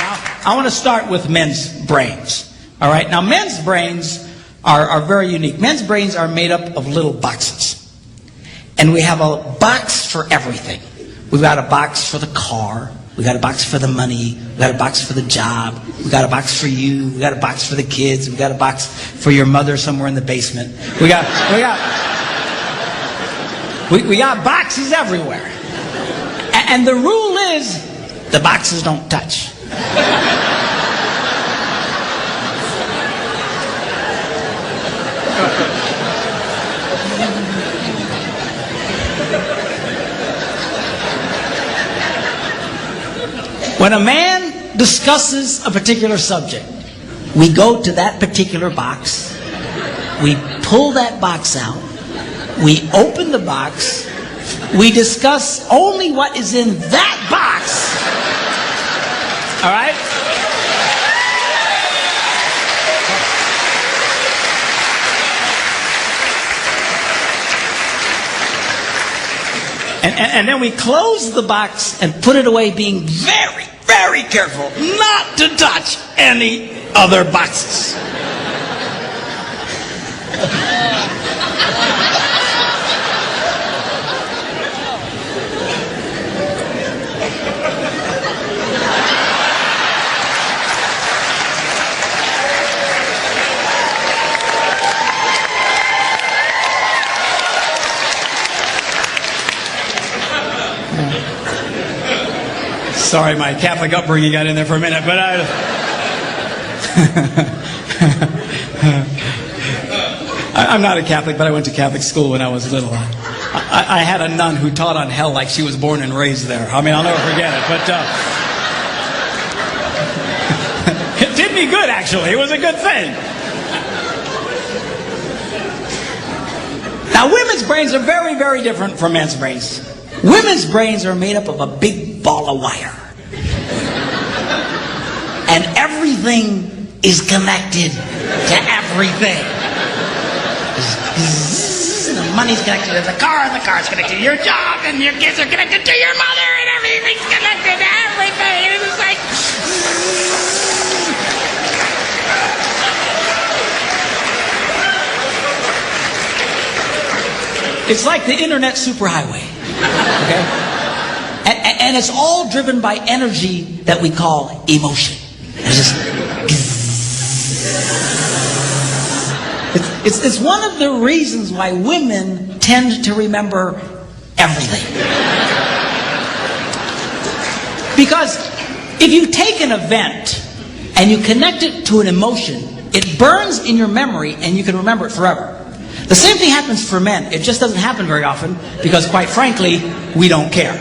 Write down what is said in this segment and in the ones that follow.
I want to start with men's brains. All right. Now, men's brains are very unique. Men's brains are made up of little boxes. And we have a box for everything. We've got a box for the car. We got a box for the money. We got a box for the job. We got a box for you. We got a box for the kids. We got a box for your mother somewhere in the basement. We got boxes everywhere. And the rule is the boxes don't touch. When a man discusses a particular subject, we go to that particular box, we pull that box out, we open the box, we discuss only what is in that box. All right? And then we close the box and put it away, being very, very careful not to touch any other boxes. Sorry, my Catholic upbringing got in there for a minute, but I'm not a Catholic, but I went to Catholic school when I was little. I had a nun who taught on hell like she was born and raised there. I mean, I'll never forget it, but it did me good, actually. It was a good thing. Now, women's brains are very, very different from men's brains. Women's brains are made up of a big ball of wire. And everything is connected to everything. The money's connected to the car, and the car's connected to your job, and your kids are connected to your mother, and everything's connected to everything. And it's like... It's like the internet superhighway. Okay? And it's all driven by energy that we call emotion. It's one of the reasons why women tend to remember everything. Because if you take an event and you connect it to an emotion, it burns in your memory and you can remember it forever. The same thing happens for men. It just doesn't happen very often because, quite frankly, we don't care.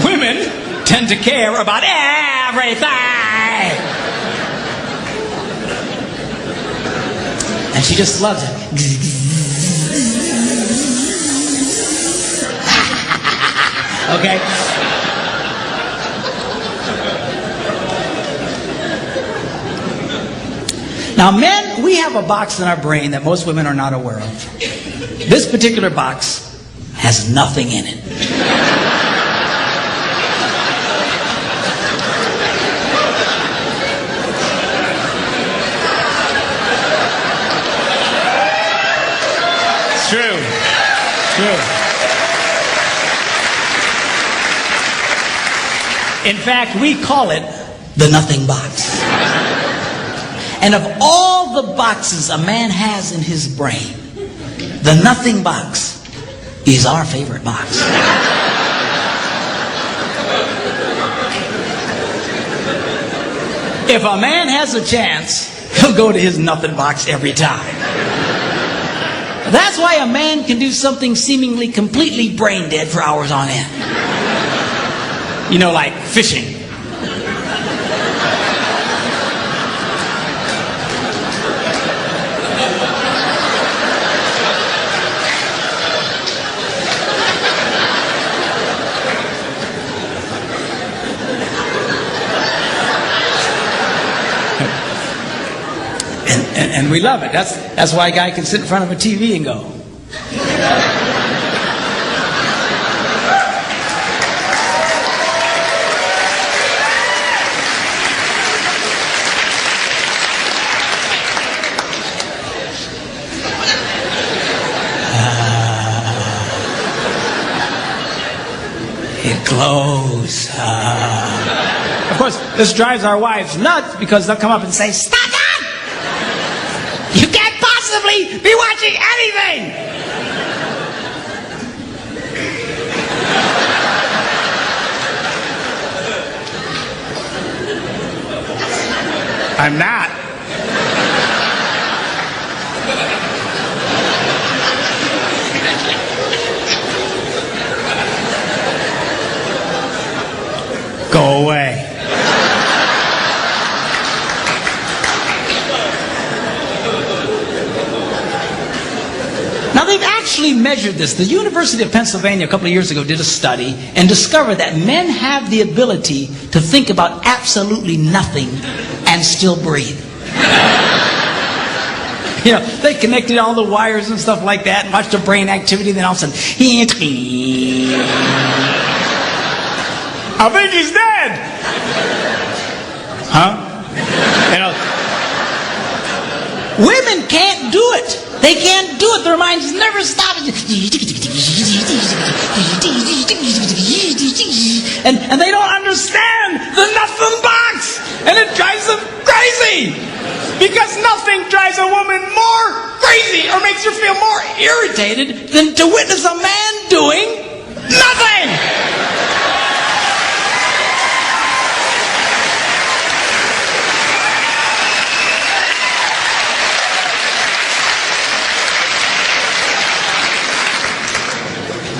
Women tend to care about everything. And she just loves it. Okay? Now, men, we have a box in our brain that most women are not aware of. This particular box has nothing in it. It's true. It's true. In fact, we call it the nothing box. And of all the boxes a man has in his brain, the nothing box is our favorite box. If a man has a chance, he'll go to his nothing box every time. That's why a man can do something seemingly completely brain dead for hours on end. You know, like fishing. And we love it. That's why a guy can sit in front of a TV and go. It glows. Of course, this drives our wives nuts because they'll come up and say, "Stop that! You can't possibly be watching anything!" I'm not. Go away. Now they've actually measured this. The University of Pennsylvania a couple of years ago did a study and discovered that men have the ability to think about absolutely nothing and still breathe. You know, they connected all the wires and stuff like that and watched the brain activity, then all of a sudden, I think he's dead. Huh? You know, women can't do it. They can't do it. Their minds never stop. And they don't understand the nothing box. And it drives them crazy. Because nothing drives a woman more crazy or makes her feel more irritated than to witness a man doing nothing.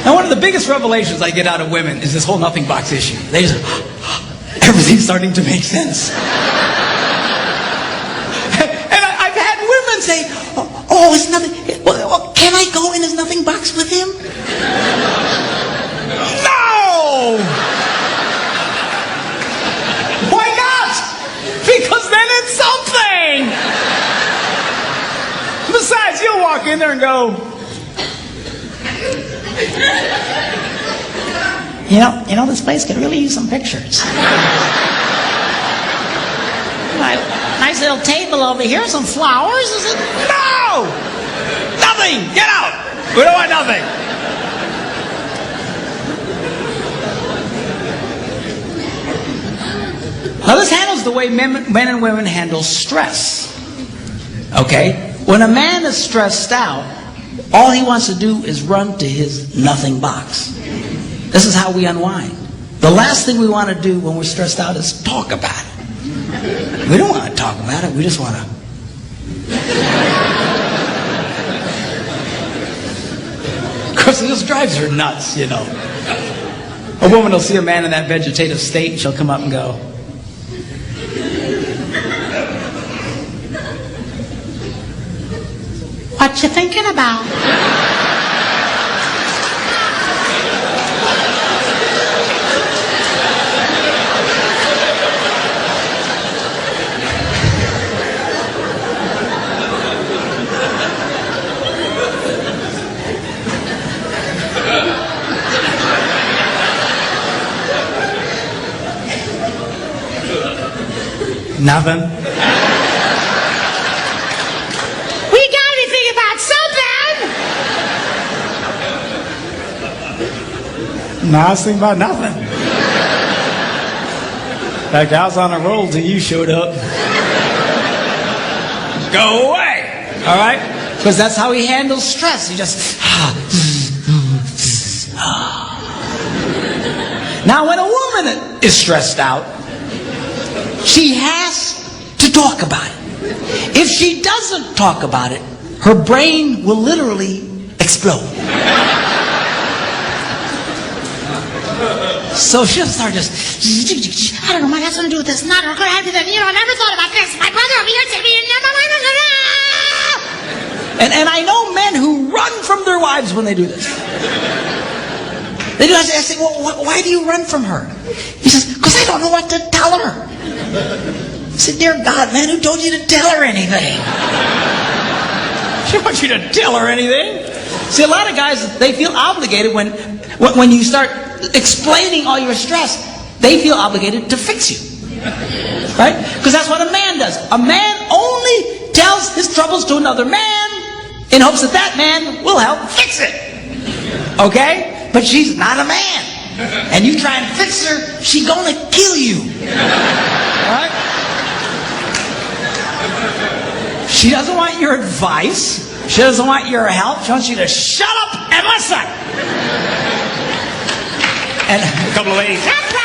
Now, one of the biggest revelations I get out of women is this whole nothing box issue. They just, everything's starting to make sense. And I've had women say, oh, it's nothing. Well, can I go in his nothing box with him? No! Why not? Because then it's something. Besides, you'll walk in there and go, You know, this place could really use some pictures. Nice little table over here, some flowers. Is it? No! Nothing! Get out! We don't want nothing. Now this handles the way men and women handle stress. Okay? When a man is stressed out, all he wants to do is run to his nothing box. This is how we unwind. The last thing we want to do when we're stressed out is talk about it. We don't want to talk about it. We just want to. Of course, it just drives her nuts, you know. A woman will see a man in that vegetative state and she'll come up and go, "What you thinking about?" Nothing. We gotta be thinking about something. No, I was thinking about nothing. In fact, I was on a roll till you showed up. Go away. All right? Because that's how he handles stress. He just. Now, when a woman is stressed out, she has to talk about it. If she doesn't talk about it, her brain will literally explode. So she'll start just, I don't know, my has something to do with this, not going to have to do that, I never thought about this, my brother over here said me, and I know men who run from their wives when they do this. They do. I say, well, why do you run from her? He says, because I don't know what to tell her. I said, dear God, man, who told you to tell her anything? She wants you to tell her anything. See, a lot of guys, they feel obligated when you start explaining all your stress, they feel obligated to fix you. Right? Because that's what a man does. A man only tells his troubles to another man in hopes that that man will help fix it. Okay? But she's not a man. and you try and fix her, she gonna kill you. Right? She doesn't want your advice. She doesn't want your help. She wants you to shut up and listen. And a couple of ladies, that's right.